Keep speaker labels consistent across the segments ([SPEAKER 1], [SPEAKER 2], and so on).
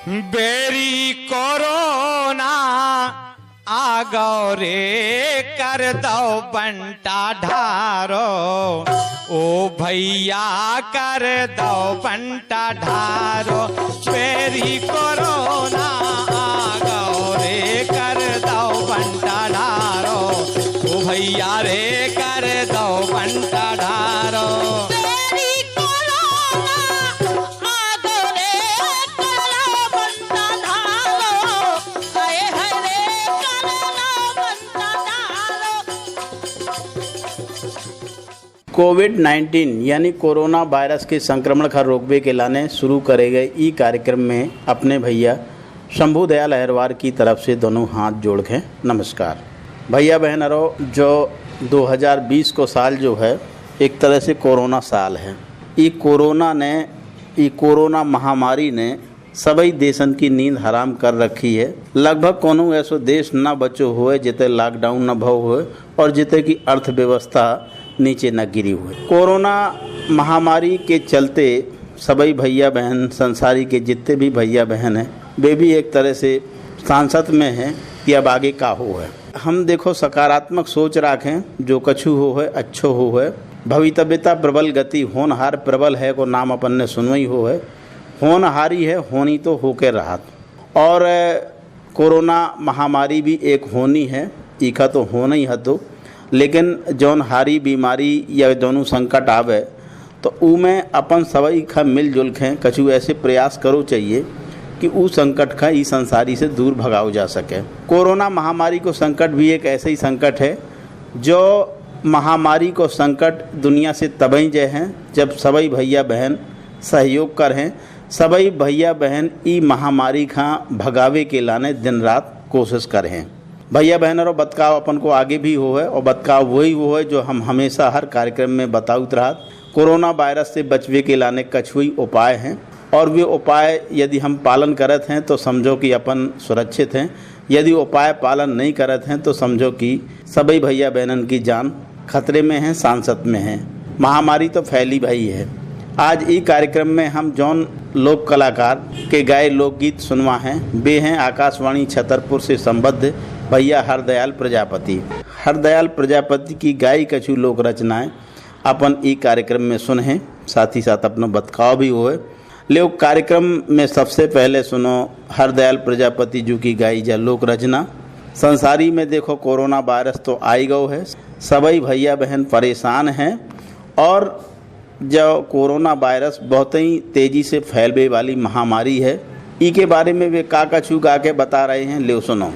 [SPEAKER 1] Berry corona आ गौ रे कर दो बंटा ढारो, ओ भैया कर दो बंटा ढारो। बेरी कोरोना आ गौ रे कर दो बंटा ढारो, ओ भैया रे कर दो बंटा ढारो।
[SPEAKER 2] कोविड-19 यानी कोरोना वायरस के संक्रमण का रोकवे के लाने शुरू करे गए ई कार्यक्रम में अपने भैया शंभू दयाल अहरवार की तरफ से दोनों हाथ जोड़ के नमस्कार। भैया बहनों, जो 2020 को साल जो है एक तरह से कोरोना साल है। ई कोरोना महामारी ने सभी देशन की नींद हराम कर रखी है। लगभग कोनो ऐसो देश न बचो हुए जिते लॉकडाउन न भव हुए और जिते की अर्थव्यवस्था नीचे न गिरी हुई। कोरोना महामारी के चलते सभी भैया बहन, संसारी के जितने भी भैया बहन हैं, वे भी एक तरह से सांसत में हैं कि अब आगे का हो है। हम देखो सकारात्मक सोच रखें, जो कछु हो है अच्छो हो है। भवितव्यता प्रबल गति होनहार प्रबल है को नाम अपन ने सुनवाई हो है। होनहारी है, होनी तो होके राहत। और कोरोना महामारी भी एक होनी है, ईखा तो होना ही है। तो लेकिन जौन हारी बीमारी या दोनों संकट आवे तो ऊ में अपन सभी खा मिलजुल के कछु ऐसे प्रयास करो चाहिए कि ऊ संकट का ई संसारी से दूर भगाओ जा सके। कोरोना महामारी को संकट भी एक ऐसे ही संकट है जो महामारी को संकट दुनिया से तभी जे हैं जब सभी भैया बहन सहयोग करें। सभी भैया बहन ई महामारी का भगावे के लाने दिन रात कोशिश करें। भैया बहनों, बतकाव अपन को आगे भी हो है और बतकाव वही वो है जो हम हमेशा हर कार्यक्रम में बताउत रहा। कोरोना वायरस से बचवे के लाने कछुई उपाय हैं और वे उपाय यदि हम पालन करत हैं तो समझो कि अपन सुरक्षित हैं। यदि उपाय पालन नहीं करत हैं तो समझो कि सभी भैया बहनन की जान खतरे में है, सांसत में है। महामारी तो फैली भई है। आज ई कार्यक्रम में हम जौन लोक कलाकार के गाए लोकगीत सुनवा हैं, वे हैं आकाशवाणी छतरपुर से संबद्ध भैया हरदयाल प्रजापति। हरदयाल प्रजापति की गाई कछु लोक रचनाएं अपन ई कार्यक्रम में सुने, साथ ही साथ अपना बतकाव भी हुए। ले कार्यक्रम में सबसे पहले सुनो हरदयाल प्रजापति जी की गाई जा लोक रचना। संसारी में देखो कोरोना वायरस तो आई गो है, सभी भैया बहन परेशान हैं और जो कोरोना वायरस बहुत ही तेजी से फैलने वाली महामारी है, ई के बारे में वे का कछु गा के बता रहे हैं। ले सुनो।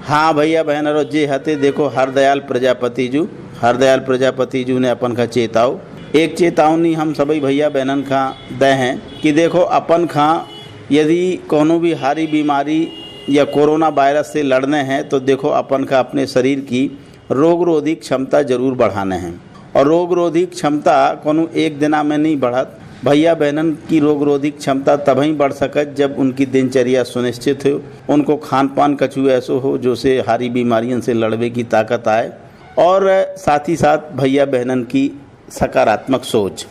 [SPEAKER 2] हाँ भैया बहनरो जे हते देखो हरदयाल प्रजापति जू ने अपन का चेताओ एक चेतावनी हम सभी भैया बहनन का दे हैं कि देखो अपन का यदि कोनो भी हारी बीमारी या कोरोना वायरस से लड़ने हैं तो देखो अपन का अपने शरीर की रोग रोधी क्षमता जरूर बढ़ाने हैं। और रोग रोधी क्षमता कोनो एक दिना में नहीं बढ़त भैया बहनन की रोग रोधी क्षमता तभी बढ़ सकत जब उनकी दिनचर्या सुनिश्चित हो, उनको खान पान कछु ऐसो हो जो से हारी बीमारियों से लड़ने की ताकत आए, और साथ ही साथ भैया बहनन की सकारात्मक सोच।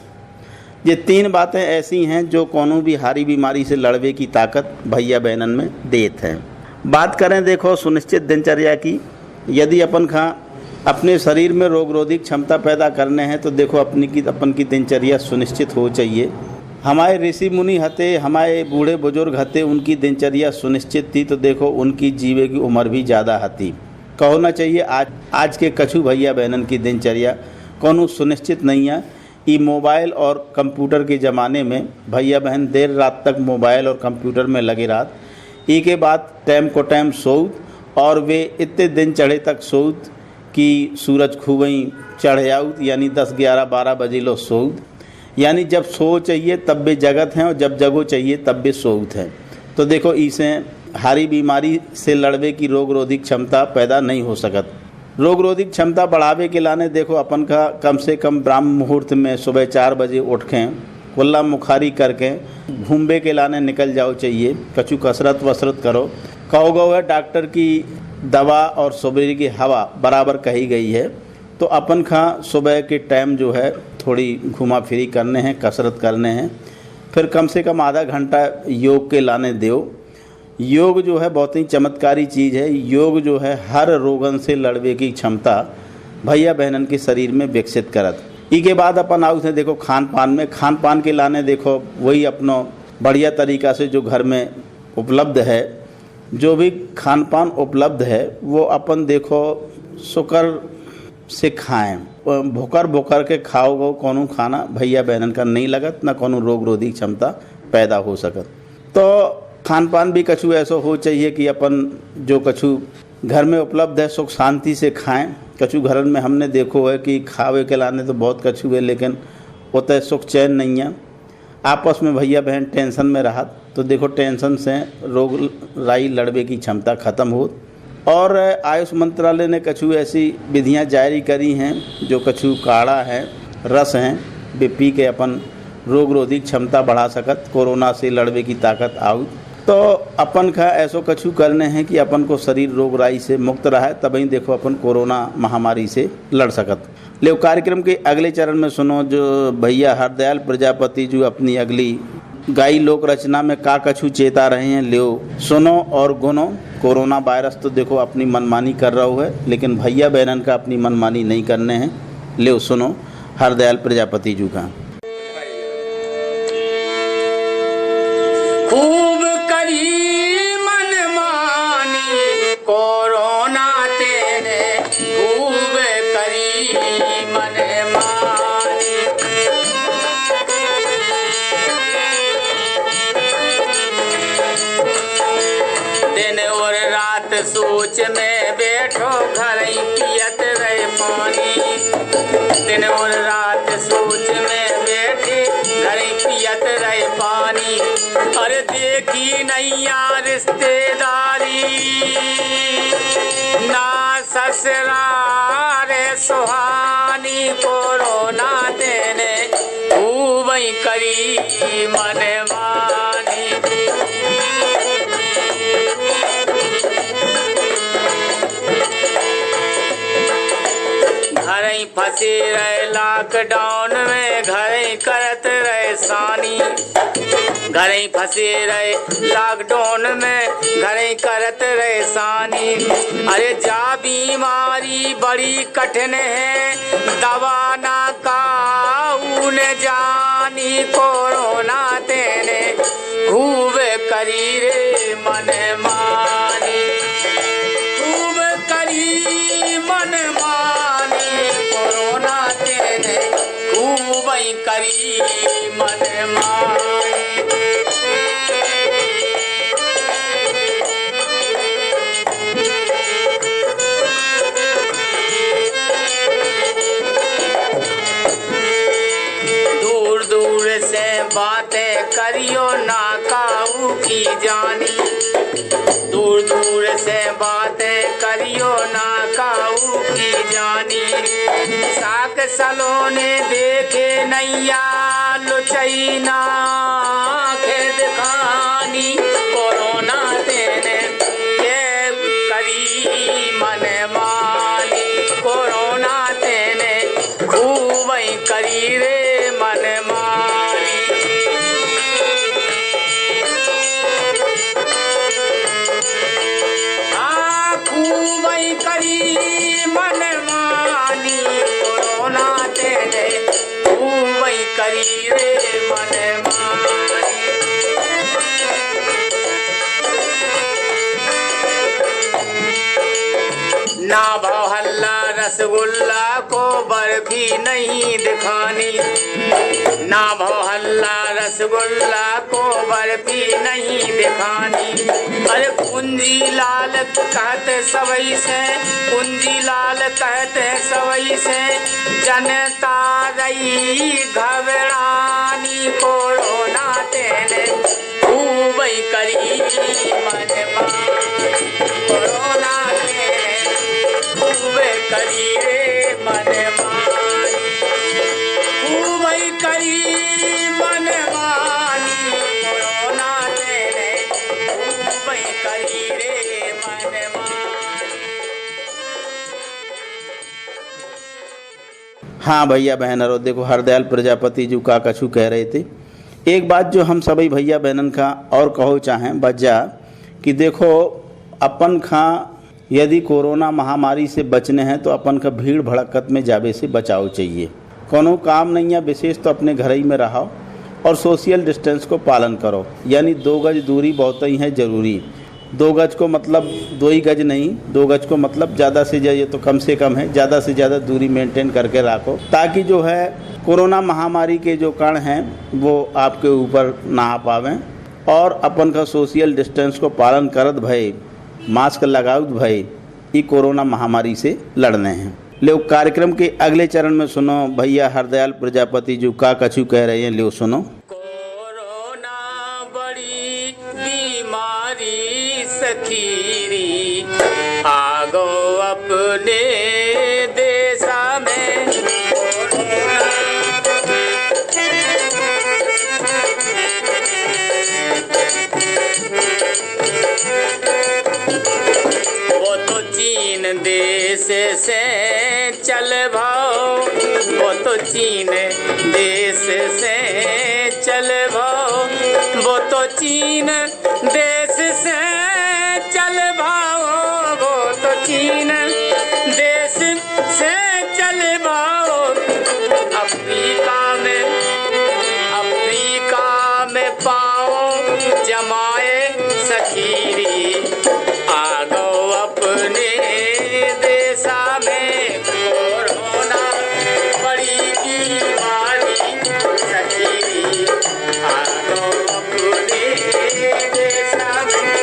[SPEAKER 2] ये 3 बातें ऐसी हैं जो कोनो भी हारी बीमारी से लड़ने की ताकत भैया बहनन में देते हैं। बात करें देखो सुनिश्चित दिनचर्या की, यदि अपन का अपने शरीर में रोग रोधी क्षमता पैदा करने हैं तो देखो अपन की दिनचर्या सुनिश्चित हो चाहिए। हमारे ऋषि मुनि हते, हमारे बूढ़े बुजुर्ग हते, उनकी दिनचर्या सुनिश्चित थी तो देखो उनकी जीवे की उम्र भी ज़्यादा हती। कहो ना चाहिए आज के कछु भैया बहनन की दिनचर्या कोनो सुनिश्चित नहीं है। ई मोबाइल और कंप्यूटर के ज़माने में भैया बहन देर रात तक मोबाइल और कंप्यूटर में लगे रात, ई के बाद टाइम को टाइम सोऊत, और वे इतने दिन चढ़े तक सोऊत कि सूरज खूब ही चढ़ आउत, यानी 10, 11, 12 बजे लो सोऊत, यानी जब सो चाहिए तब वे जगत हैं और जब जगो चाहिए तब वे सोऊत हैं। तो देखो इसे हारी बीमारी से लड़ने की रोग रोधी क्षमता पैदा नहीं हो सकत। रोग रोधी क्षमता बढ़ावे के लाने देखो अपन का कम से कम ब्राह्म मुहूर्त में सुबह 4 बजे उठकें कुल्ला मुखारी करके घूमबे के लाने निकल जाओ चाहिए, कछु कसरत वसरत करो। कहो गो है डॉक्टर की दवा और सुबह की हवा बराबर कही गई है, तो अपन का सुबह के टाइम जो है थोड़ी घुमा फिरी करने हैं, कसरत करने हैं, फिर कम से कम आधा घंटा योग के लाने दो। योग जो है बहुत ही चमत्कारी चीज़ है। योग जो है हर रोगन से लड़ने की क्षमता भैया बहनन के शरीर में विकसित करत। ई के बाद अपन आउट है देखो खान पान के लाने देखो वही अपनो बढ़िया तरीका से जो घर में उपलब्ध है, जो भी खान पान उपलब्ध है वो अपन देखो शुक्र से खाएं। भोकर के खाओ कोनो खाना भैया बहनन का नहीं लगत, ना कोनो रोग रोधी क्षमता पैदा हो सकत। तो खान पान भी कछु ऐसा हो चाहिए कि अपन जो कछु घर में उपलब्ध है सुख शांति से खाएं। कछु घरन में हमने देखो है कि खावे के लाने तो बहुत कछु है, लेकिन उतने सुख चैन नहीं है। आपस में भैया बहन टेंशन में रहा तो देखो टेंशन से रोग राई लड़ने की क्षमता खत्म हो। और आयुष मंत्रालय ने कछु ऐसी विधियां जारी करी हैं जो कछु काढ़ा है, रस हैं, वे पी के अपन रोग रोधी क्षमता बढ़ा सकत, कोरोना से लड़ने की ताकत आउ। तो अपन का ऐसो कछु करने हैं कि अपन को शरीर रोग राई से मुक्त रहा है, तभी देखो अपन कोरोना महामारी से लड़ सकत। ले कार्यक्रम के अगले चरण में सुनो जो भैया हरदयाल प्रजापति जो अपनी अगली गाई लोक रचना में का कछु चेता रहे हैं, लियो सुनो और गुनो। कोरोना वायरस तो देखो अपनी मनमानी कर रहा है, लेकिन भैया बहनन का अपनी मनमानी नहीं करने हैं। लियो सुनो हरदयाल प्रजापति जी का।
[SPEAKER 3] खूब करी मनमानी कोरोना तेने, खूब करी मनमानी। दिन और रात सोच में बैठो घर ही पियत रहे पानी। दिन और रात सोच में बैठे घर ही पियत रहे पानी। अरे देखी नैया रिश्तेदारी ना ससुराल सुहानी, कोरोना देने खूब ही करी मनमानी। घर ही फंसे रहे लॉकडाउन में, घर ही करत रहे सानी। घर ही फंसे रहे लॉकडाउन में, घर ही करत रहे सानी। अरे जा बीमारी बड़ी कठिन है, दवा ना काऊन जानी, कोरोना तेने खूब करी रे मनमानी। खूब करी मनमानी, कोरोना तेने खूब ही करी मनमानी। जानी। दूर दूर से बातें करियो ना काऊ की जानी। साक सलोने देखे नैया लुचैना खेद खानी। कोरोना तेने ये करी मन मानी। कोरोना तेने खूब करी रे मन मानी। खूब करी मन मानी। कोरोना तेने खूब करी रे मन मानी। ना भाव हल्ला रसगुल्ला को बर्फी नहीं दिखानी। ना भाव हल्ला रसगुल्ला को बर्फी नहीं दिखानी। अरे कुंजी लाल कहते सबई से, कुंजी लाल कहते सबई से, जनता रही घबरानी। कोरोना तेने खूब करी मन मानी। कोरोना तेने खूब करी रे मन मानी। खूब करी मन मानी। कोरोना तेने खूब करी रे मन मानी।
[SPEAKER 2] हाँ भैया बहनों, देखो हरदयाल प्रजापति जी का कछु कह रहे थे। एक बात जो हम सभी भैया बहनन का और कहो चाहें बजा कि देखो अपन खा यदि कोरोना महामारी से बचने हैं तो अपन का भीड़ भड़कत में जावे से बचाव चाहिए। कोनो काम नहीं है विशेष तो अपने घर ही में रहो और सोशल डिस्टेंस को पालन करो। यानी 2 गज दूरी बहुत ही है ज़रूरी। 2 गज को मतलब 2 ही गज नहीं, 2 गज को मतलब ज़्यादा से ज़्यादा, ये तो कम से कम है, ज़्यादा से ज़्यादा दूरी मेंटेन करके रखो ताकि जो है कोरोना महामारी के जो कण हैं वो आपके ऊपर ना आ पावें। और अपन का सोशल डिस्टेंस को पालन करत भय, मास्क लगाउत भय, ये कोरोना महामारी से लड़ने हैं। लो कार्यक्रम के अगले चरण में सुनो भैया हरदयाल प्रजापति जो का कछु कह रहे हैं, लो सुनो।
[SPEAKER 3] कोरोना बड़ी बीमारी सखीरी, आगो अपने देशा में। वो तो चीन देश से चल भाओ, वो तो चीन देश से चल भाओ, वो तो चीन देश से चल भाओ, वो तो चीन देश से चल भाओ। अफ्रीका में पाओ जमाए सखीरी, आगो अपने देशा में। कोरोना बड़ी बीमारी सखीरी, आगो अपने देशा में।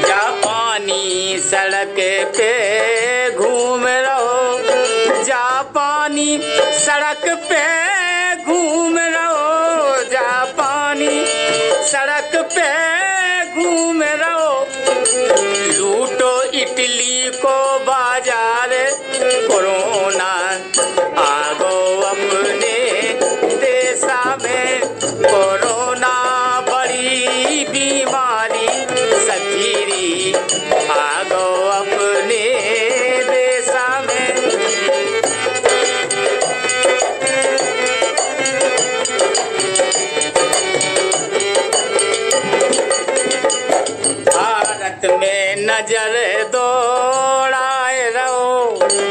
[SPEAKER 3] जापानी सड़क पे घूम रहो, जापानी सड़क पे घूम रहो, जापानी सड़क पे घूम रहो। लूटो इटली को बाजार, कोरोना आगो अपने देशा में। कोरोना बड़ी बीमारी सखीरी, आगो अपने देशा में। भारत में नजर दौड़ाए रहो,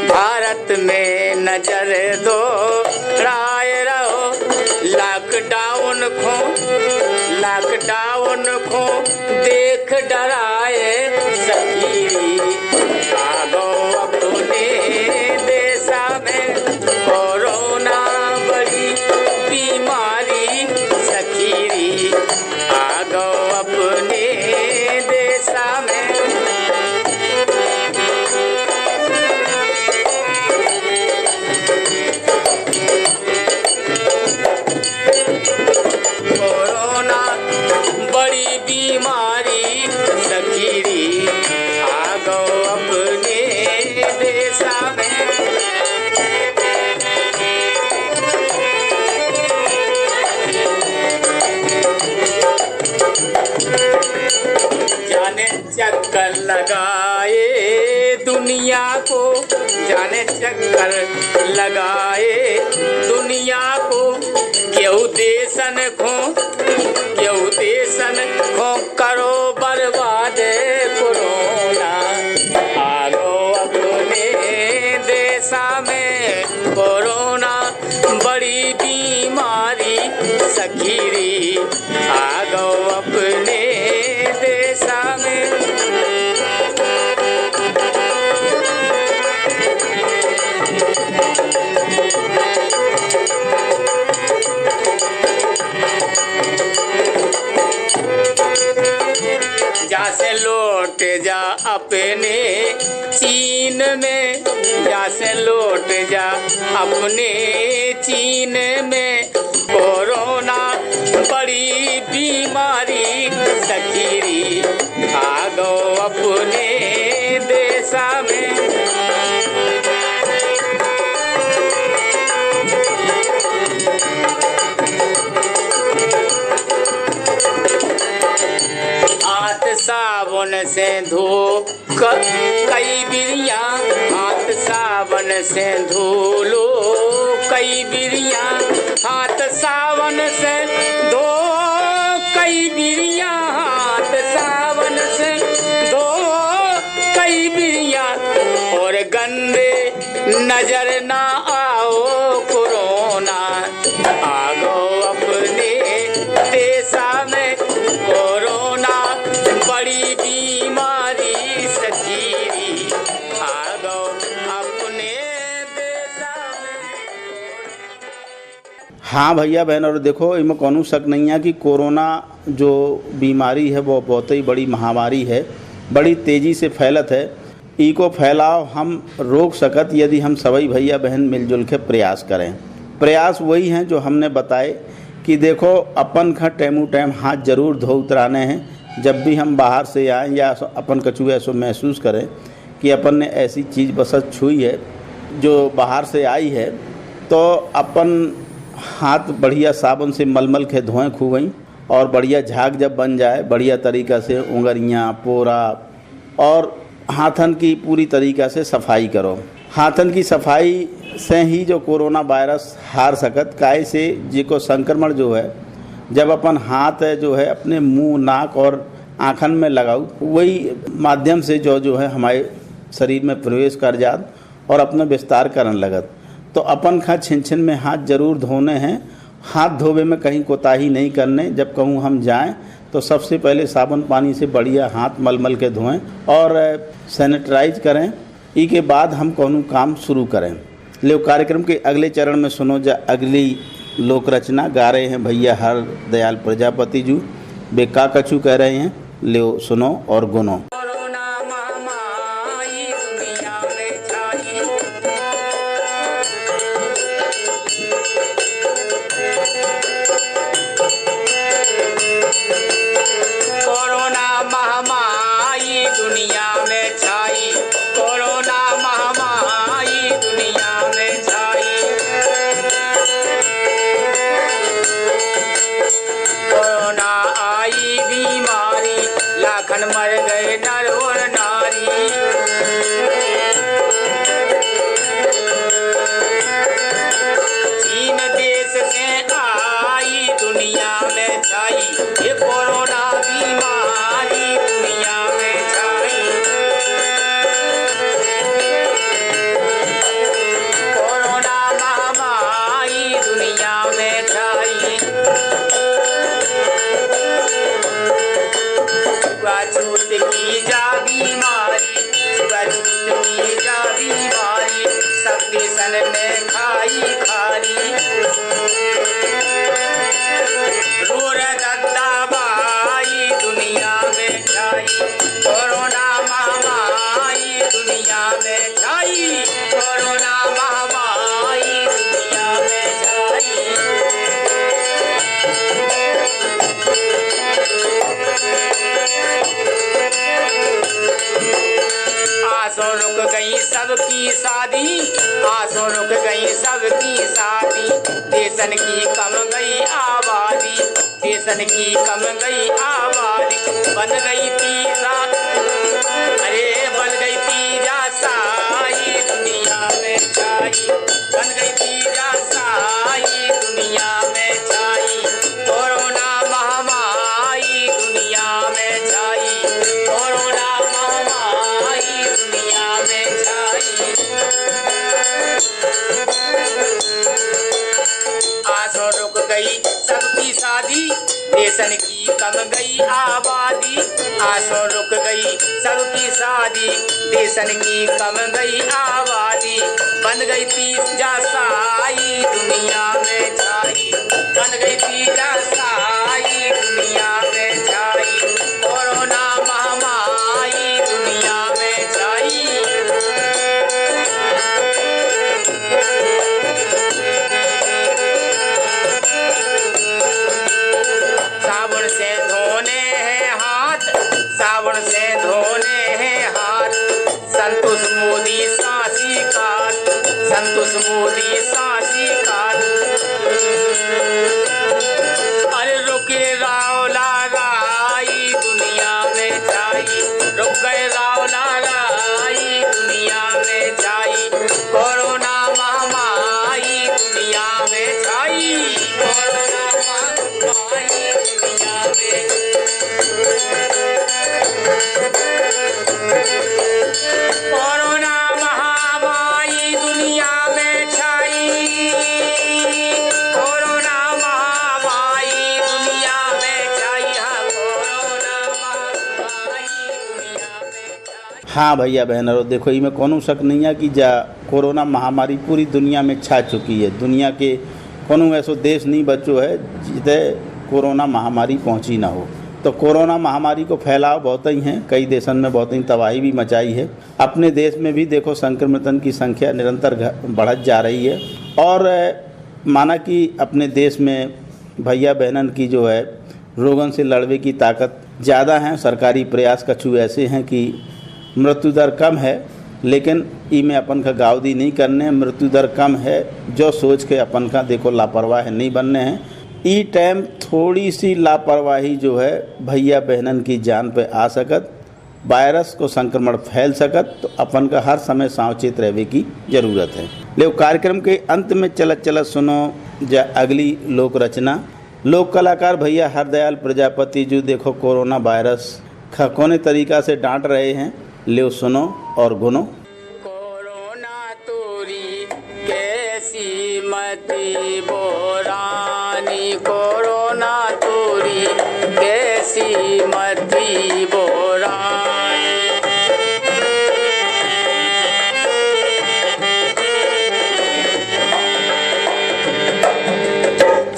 [SPEAKER 3] भारत में नजर दौड़ाए रहो। लॉकडाउन को देख डराए सखीरी, आगो अपने देशा में। कोरोना बड़ी बीमारी सखीरी, आगो अपने देशा में। लगाए दुनिया को, जाने चक्कर लगाए दुनिया को। केहू देशन खो करो बर्बाद कोरोना। आगो अपने देशा में कोरोना बड़ी बीमारी सखीरी। आगो अपने देशा में। जासे लौट जा अपने चीन में, जासे लौट जा अपने चीन में। कोरोना बड़ी बीमारी सखीरी। आगो अपने देशा में। हाथ साबुन से धो कई बिरिया, हाथ साबुन से धो लो कई बिरिया। हाथ साबुन से धो कई बिरिया, हाथ साबुन से धो कई बिरिया। और गंदे नजर ना आओ कोरोना। आगो अपने देशा में कोरोना बड़ी बीमारी सखीरी। आगो अपने देशा में।
[SPEAKER 2] हाँ भैया बहन, और देखो इनमें कोनो शक नहीं है कि कोरोना जो बीमारी है वो बहुत ही बड़ी महामारी है, बड़ी तेज़ी से फैलत है। इको फैलाव हम रोक सकत यदि हम सभी भैया बहन मिलजुल के प्रयास करें। प्रयास वही हैं जो हमने बताए कि देखो अपन का टाइमो टाइम हाथ जरूर धो उतराने हैं। जब भी हम बाहर से आएँ या अपन कछु ऐसा महसूस करें कि अपन ने ऐसी चीज़ बसत छुई है जो बाहर से आई है, तो अपन हाथ बढ़िया साबुन से मलमल के धोएं खूबई। और बढ़िया झाग जब बन जाए बढ़िया तरीक़ा से उंगलियां पोरा और हाथन की पूरी तरीक़ा से सफाई करो। हाथन की सफाई से ही जो कोरोना वायरस हार सकत। काहे से जिको संक्रमण जो है जब अपन हाथ जो है अपने मुंह नाक और आँखन में लगाऊ, वही माध्यम से जो है हमारे शरीर में प्रवेश कर जात और अपना विस्तार करने लगत। तो अपन खा छिन छिन में हाथ जरूर धोने हैं। हाथ धोवे में कहीं कोताही नहीं करने। जब कहूँ हम जाएं तो सबसे पहले साबुन पानी से बढ़िया हाथ मलमल के धोएं और सैनिटाइज करें। ई के बाद हम कौन काम शुरू करें। ले कार्यक्रम के अगले चरण में सुनो जा अगली लोक रचना। गा रहे हैं भैया हर दयाल प्रजापति जी। वे का कछु कह रहे हैं, ले सुनो और गुनो।
[SPEAKER 3] मर गए नर और नारी। चीन देश से आई दुनिया में छाई ये कोरोना बीमारी दुनिया में छाई। कोरोना महामारी दुनिया में छाई। छूत की जा बीमारी, छूत की जा बीमारी, सब देशन में खाई खारी। रोर दत्ता बाई दुनिया में छाई कोरोना महामारी दुनिया में छाई। कोरोना महामारी दुनिया में छाई। आसों रुक गई सबकी शादी, आसों रुक गई सबकी शादी। देशन की कम गई आबादी, देशन की कम गई आबादी। बन गई तीसरा, अरे गई सबकी शादी, देशन की कम गई आबादी। आंसू रुक गई सबकी शादी, देशन की कम गई आबादी। बन गई तीस जासाई दुनिया में छाई, बन गई तीस जासाई दुनिया में छाई। कोरोना महामारी दुनिया में छाई। साबुन से धोने हैं हाथ, साबुन से धोने हैं हाथ। संतोष मोदी सांसी काट, संतोष मोदी सांसी काट। अरे रुके राव लाराई दुनिया में छाई, रुक गए राव लाराई दुनिया में छाई। कोरोना महामारी दुनिया में छाई, कोरोना महामारी दुनिया में। कोरोना महामारी दुनिया में छाई, कोरोना महामारी दुनिया में छाई। हाँ, कोरोना महामारी दुनिया में छाई।
[SPEAKER 2] हाँ भैया बहनों, देखो इनमें कोनो शक नहीं है कि जा कोरोना महामारी पूरी दुनिया में छा चुकी है। दुनिया के कोनो ऐसो देश नहीं बचो है जिते कोरोना महामारी पहुंची ना हो। तो कोरोना महामारी को फैलाव बहुत ही है, कई देशन में बहुत ही तबाही भी मचाई है। अपने देश में भी देखो संक्रमितन की संख्या निरंतर बढ़त जा रही है। और माना कि अपने देश में भैया बहनन की जो है रोगन से लड़ने की ताकत ज़्यादा है। सरकारी प्रयास कछु ऐसे हैं कि मृत्यु दर कम है, लेकिन इमें अपन का गावदी नहीं करने। मृत्यु दर कम है जो सोच के अपन का देखो लापरवाह नहीं बनने हैं। ई टाइम थोड़ी सी लापरवाही जो है भैया बहनन की जान पे आ सकत, वायरस को संक्रमण फैल सकत, तो अपन का हर समय सावचेत रहने की जरूरत है। लेकिन कार्यक्रम के अंत में चलत चलत सुनो जा अगली लोक रचना। लोक कलाकार भैया हरदयाल प्रजापति जो देखो कोरोना वायरस कोने तरीका से डांट रहे हैं, ले सुनो और गुनो।
[SPEAKER 3] कोरोना तोरी कैसी मती बोरानी, कोरोना तोरी कैसी मती बोरानी।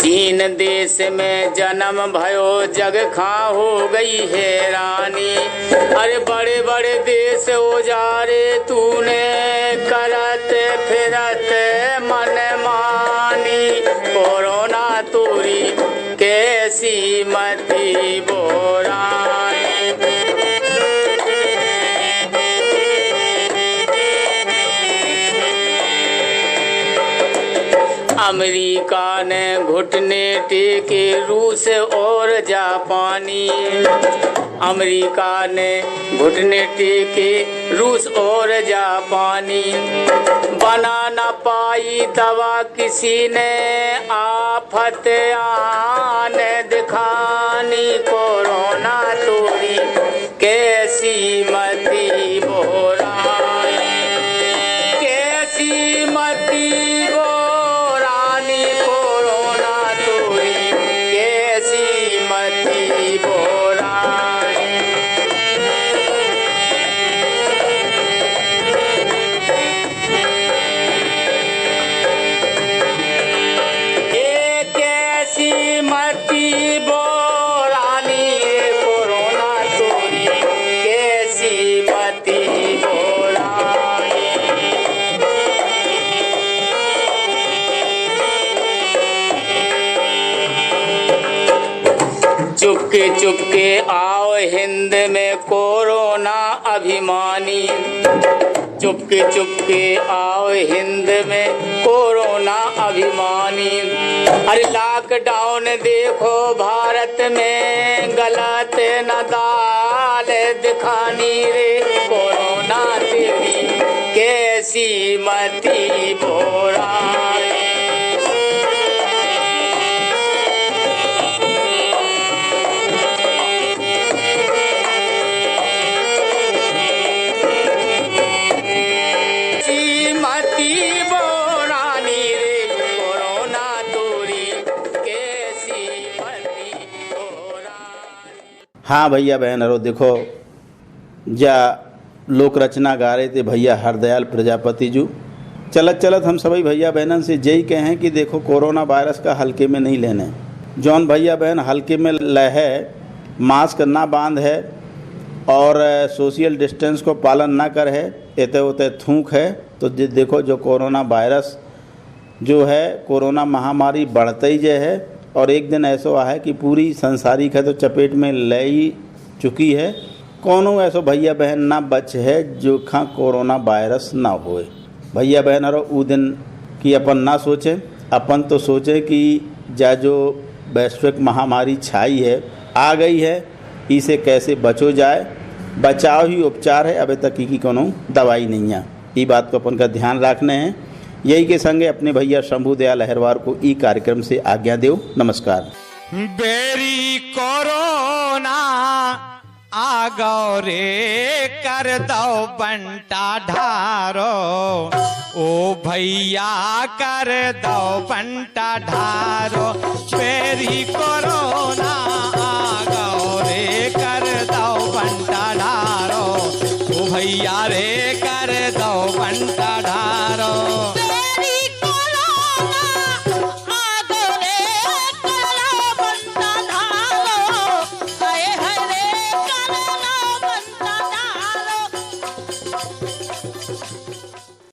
[SPEAKER 3] चीन देश में जन्म भयो जग खां हो गई हैरानी। अरे बड़े बड़े देश उजारे तूने करत फिरत मन मानी। कोरोना तोरी कैसी मती बोरानी। अमेरिका ने घुटने टेके रूस और जापानी। अमेरिका ने घुटने टेके रूस और जापानी। बना न पाई दवा किसी ने आफत आने दिखानी। कोरोना तोरी कैसी मती बोरानी, कैसी मती बोरानी। कोरोना तोरी कैसी मती बोरानी। एक कैसी मती बोरानी, कोरोना तोरी कैसी मती बोरानी। चुपके चुपके आओ हिंद में कोरोना अभिमानी। चुपके चुपके आओ हिंद में कोरोना अभिमानी। अरे लॉकडाउन देखो भारत में गलत न दाल दिखानी रे। कोरोना तेरी कैसी मती बोरानी। मती बोरानी रे। कोरोना तोरी के
[SPEAKER 2] हाँ भैया बहन अरो देखो जा लोक रचना गा रहे थे भैया हरदयाल प्रजापति जू। चलत चलत हम सभी भैया बहनन से यही कहें कि देखो कोरोना वायरस का हल्के में नहीं लेने। जौन भैया बहन हल्के में ले है, मास्क ना बांध है और सोशल डिस्टेंस को पालन ना कर है, एते उते थूक है, तो देखो जो कोरोना वायरस जो है कोरोना महामारी बढ़ते ही जे है और एक दिन ऐसा है कि पूरी संसारिक है तो चपेट में ले ही चुकी है। कोनो ऐसो भैया बहन ना बच है जो खा कोरोना वायरस ना होए। भैया बहन अरो उ दिन की अपन ना सोचे, अपन तो सोचे कि जा जो वैश्विक महामारी छाई है आ गई है, इसे कैसे बचो जाए। बचाव ही उपचार है, अभी तक की कोनो दवाई नहीं है। ये बात को अपन का ध्यान रखने हैं। यही के संगे अपने भैया शंभू दयाल अहिरवार को ई कार्यक्रम से आज्ञा देव। नमस्कार।
[SPEAKER 1] बेरी कोरोना आ गौ रे कर दो बंटा ढारो, ओ भैया कर दो बंटा ढारो। बेरी कोरोना आ गौ